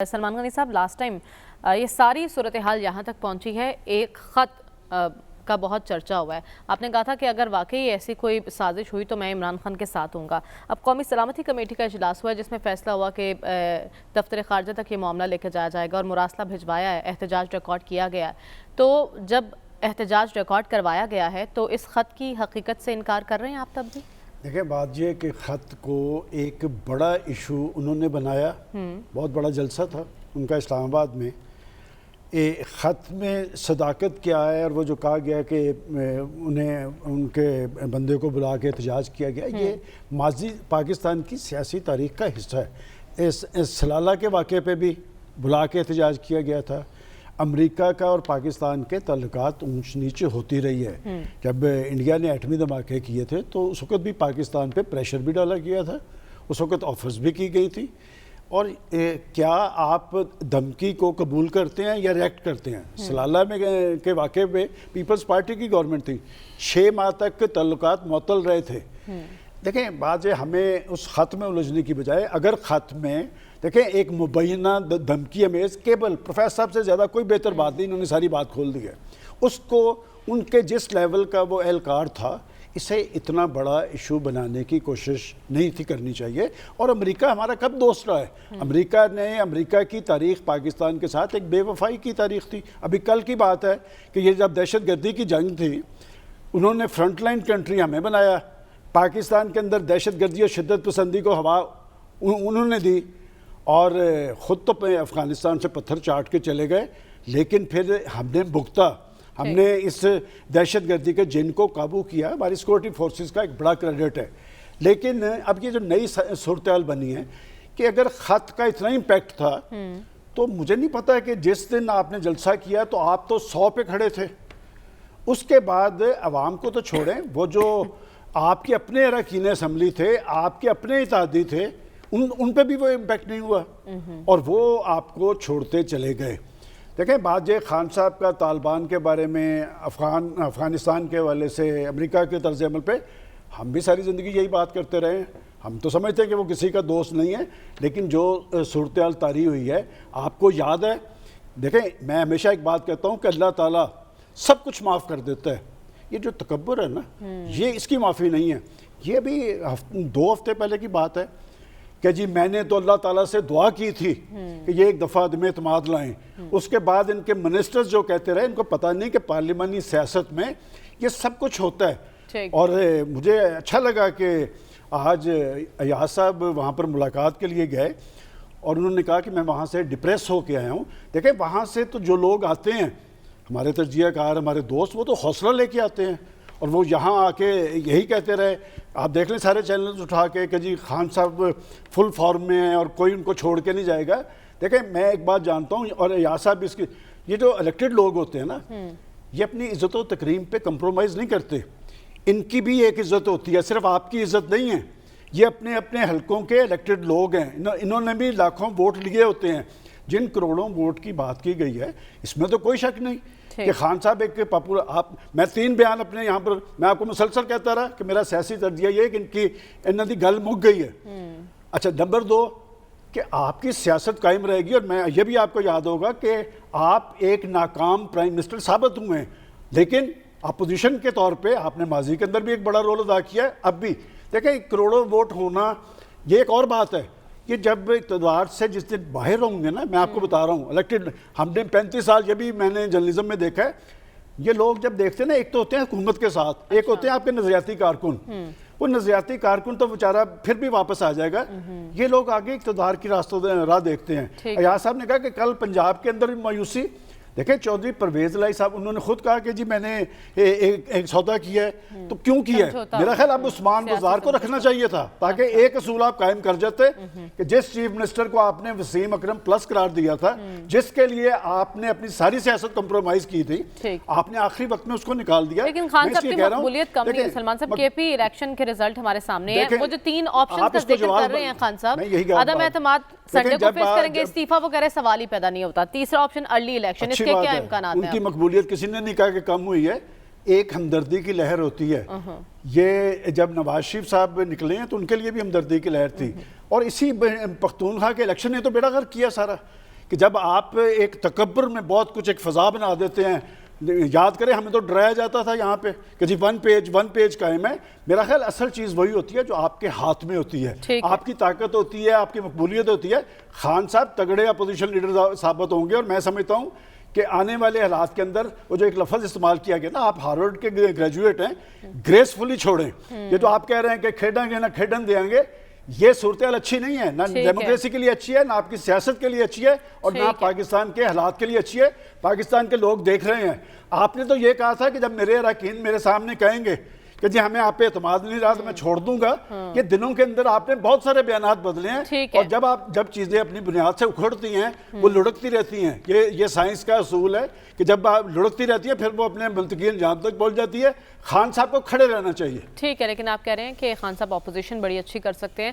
सलमान गनी साहब, last time ये सारी सूरत हाल यहाँ तक पहुँची है, एक ख़त का बहुत चर्चा हुआ है। आपने कहा था कि अगर वाकई ऐसी कोई साजिश हुई तो मैं इमरान खान के साथ हूँगा। अब कौमी सलामती कमेटी का इजलास हुआ है जिसमें फ़ैसला हुआ कि दफ्तर ख़ारजा तक ये मामला लेकर जाया जाएगा और मुरासला भिजवाया है, एहतजाज रिकॉर्ड किया गया है। तो जब एहतजाज रिकॉर्ड करवाया गया है तो इस ख़त की हकीकत से इनकार कर रहे हैं आप तब भी? देखिए, बात यह कि ख़त को एक बड़ा इशू उन्होंने बनाया, बहुत बड़ा जलसा था उनका इस्लामाबाद में। ख़त में सदाकत क्या है और वो जो कहा गया कि उन्हें उनके बंदे को बुला के एहतजाज किया गया, ये माजी पाकिस्तान की सियासी तारीख़ का हिस्सा है। इस सलाला के वाक़े पे भी बुला के एहतजाज किया गया था। अमेरिका का और पाकिस्तान के ताल्लुकात ऊंच नीचे होती रही है। जब इंडिया ने एटमी धमाके किए थे तो उस वक़्त भी पाकिस्तान पे प्रेशर भी डाला गया था, उस वक़्त ऑफर्स भी की गई थी। और क्या आप धमकी को कबूल करते हैं या रिएक्ट करते हैं? सलाला में के वाक़े पे पीपल्स पार्टी की गवर्नमेंट थी, 6 माह तक ताल्लुकात मुअत्तल रहे थे। देखें, बात है हमें उस ख़त में उलझने की बजाय, अगर ख़त में देखें एक मुबैना धमकी अमेज केवल प्रोफेसर साहब से ज़्यादा कोई बेहतर बात नहीं, इन्होंने सारी बात खोल दी है। उसको उनके जिस लेवल का वो एहलकार था, इसे इतना बड़ा इशू बनाने की कोशिश नहीं थी करनी चाहिए। और अमेरिका हमारा कब दोस्त रहा है? अमेरिका की तारीख़ पाकिस्तान के साथ एक बेवफाई की तारीख़ थी। अभी कल की बात है कि ये जब दहशत गर्दी की जंग थी, उन्होंने फ्रंट लाइन कंट्री हमें बनाया। पाकिस्तान के अंदर दहशत गर्दी और शिद्दत पसंदी को हवा उन्होंने दी और ख़ुद तो अफ़गानिस्तान से पत्थर चाट के चले गए, लेकिन फिर हमने भुगता, हमने इस दहशत गर्दी के जिन को काबू किया। हमारी सिक्योरिटी फोर्सेस का एक बड़ा क्रेडिट है। लेकिन अब ये जो नई सूरत हाल बनी है कि अगर ख़त का इतना इम्पैक्ट था तो मुझे नहीं पता कि जिस दिन आपने जलसा किया तो आप तो 100 पे खड़े थे। उसके बाद अवाम को तो छोड़ें, वो जो आपके अपने अरकान असम्बली थे, आपके अपने इत्तेहादी थे, उन पे भी वो इम्पैक्ट नहीं हुआ और वो आपको छोड़ते चले गए। देखें, बात ये खान साहब का तालिबान के बारे में, अफ़गानिस्तान के हवाले से, अमेरिका के तर्ज़ अमल पे हम भी सारी ज़िंदगी यही बात करते रहे हैं। हम तो समझते हैं कि वो किसी का दोस्त नहीं है, लेकिन जो सूरत हाल तारी हुई है, आपको याद है। देखें, मैं हमेशा एक बात कहता हूँ कि अल्लाह ताला सब कुछ माफ़ कर देता है। ये जो तकब्बुर है ना, ये इसकी माफ़ी नहीं है। ये भी 2 हफ्ते पहले की बात है कि जी मैंने तो अल्लाह ताला से दुआ की थी कि ये एक दफ़ा अदम एतमाद लाएं। उसके बाद इनके मिनिस्टर्स जो कहते रहे, इनको पता नहीं कि पार्लिमानी सियासत में ये सब कुछ होता है। और मुझे अच्छा लगा कि आज अयाज साहब वहाँ पर मुलाकात के लिए गए और उन्होंने कहा कि मैं वहाँ से डिप्रेस होके आया हूँ। देखें, वहाँ से तो जो लोग आते हैं, हमारे तजियाकार, हमारे दोस्त, वो तो हौसला लेके आते हैं और वो यहाँ आके यही कहते रहे। आप देख लें सारे चैनल्स उठा के कि जी खान साहब फुल फॉर्म में हैं और कोई उनको छोड़ के नहीं जाएगा। देखें, मैं एक बात जानता हूँ, और याद साहब इसकी, ये जो इलेक्टेड लोग होते हैं ना, ये अपनी इज़्ज़त व तकरीम पे कंप्रोमाइज़ नहीं करते। इनकी भी एक इज़्ज़त होती है, सिर्फ आपकी इज़्ज़त नहीं है। ये अपने अपने हलकों के इलेक्टेड लोग हैं, इन्होंने भी लाखों वोट लिए होते हैं। जिन करोड़ों वोट की बात की गई है, इसमें तो कोई शक नहीं कि खान साहब एक पॉपुलर, मैं 3 बयान अपने यहाँ पर मैं आपको मुसलसल कहता रहा कि मेरा सियासी तर्जिया ये है कि इनकी इन्हों की गल मुक गई है। अच्छा, नंबर 2 कि आपकी सियासत कायम रहेगी। और मैं ये भी आपको याद होगा कि आप एक नाकाम प्राइम मिनिस्टर साबित हुए हैं, लेकिन अपोजिशन के तौर पर आपने माजी के अंदर भी एक बड़ा रोल अदा किया है, अब भी। देखें, करोड़ों वोट होना ये एक और बात है। ये जब इक़्तिदार से जिस दिन बाहर होंगे ना, मैं आपको बता रहा हूँ, इलेक्टेड, हमने 35 साल, ये भी मैंने जर्नलिज्म में देखा है, ये लोग जब देखते हैं ना, एक तो होते हैं हुकूमत के साथ, एक होते हैं आपके नजरियाती कारकुन। वो नजरियाती कारकुन तो बेचारा फिर भी वापस आ जाएगा, ये लोग आगे इक़्तिदार की राह देखते हैं। अयाज साहब ने कहा कि कल पंजाब के अंदर भी मायूसी। देखें, चौधरी परवेज लाई साहब, उन्होंने खुद कहा कि जी मैंने एक सौदा किया है। तो क्यों किया है? मेरा ख्याल अब उस्मान बाजार को रखना चाहिए था, ताकि एक असूल आप कायम कर जाते कि जिस चीफ मिनिस्टर को आपने वसीम अकरम प्लस करार दिया था, जिसके लिए आपने अपनी सारी सियासत कंप्रोमाइज की थी, आपने आखिरी वक्त में उसको निकाल दिया। लेकिन खान साहब की मकबूलियत कम नहीं है। सलमान साहब, केपी इलेक्शन के रिजल्ट हमारे सामने है, वो जो 3 ऑप्शन का जिक्र कर रहे हैं खान साहब, अदम एतमाद, संडे को फेस करेंगे, इस्तीफा, वो कह रहे सवाल ही पैदा नहीं होता। तीसरा ऑप्शन अर्ली इलेक्शन, इसके क्या इम्कानात हैं? उनकी मकबूलियत किसी ने नहीं कहा कि कम हुई है, एक हमदर्दी की लहर होती है। ये जब नवाज शरीफ साहब निकले हैं तो उनके लिए भी हमदर्दी की लहर थी। और इसी पख्तूनख्वा के इलेक्शन ने तो बेड़ा गर्क किया सारा। کہ جب آپ ایک تکبر میں بہت کچھ ایک فضا بنا دیتے ہیں. یاد کریں ہمیں تو ڈرایا جاتا تھا یہاں پہ کہ جی ون پیج قائم ہے. میرا خیال اصل چیز وہی ہوتی ہے جو آپ کے ہاتھ میں ہوتی ہے, آپ کی طاقت ہوتی ہے, آپ کی مقبولیت ہوتی ہے. خان صاحب تگڑے اپوزیشن لیڈر ثابت ہوں گے, اور میں سمجھتا ہوں کہ آنے والے حالات کے اندر وہ جو ایک لفظ استعمال کیا گیا نا, آپ ہارورڈ کے گریجویٹ ہیں, گریسفلی چھوڑیں. یہ جو آپ کہہ رہے ہیں کہ کھیڈیں گے نہ کھیڈن دیں گے, یہ صورتحال اچھی نہیں ہے, نہ ڈیموکریسی کے لیے اچھی ہے, نہ آپ کی سیاست کے لیے اچھی ہے, اور نہ پاکستان کے حالات کے لیے اچھی ہے. پاکستان کے لوگ دیکھ رہے ہیں. آپ نے تو یہ کہا تھا کہ جب میرے اراکین میرے سامنے کہیں گے کہ جی ہمیں آپ پہ اعتماد نہیں رہا تو میں چھوڑ دوں گا. یہ دنوں کے اندر آپ نے بہت سارے بیانات بدلے ہیں, اور جب چیزیں اپنی بنیاد سے اکھڑتی ہیں وہ لڑکتی رہتی ہیں. یہ سائنس کا اصول ہے کہ جب آپ لڑکتی رہتی ہے پھر وہ اپنے منطقی انجام تک پہنچ جاتی ہے. خان صاحب کو کھڑے رہنا چاہیے. ٹھیک ہے, لیکن آپ کہہ رہے ہیں کہ خان صاحب اپوزیشن بڑی اچھی کر سکتے ہیں.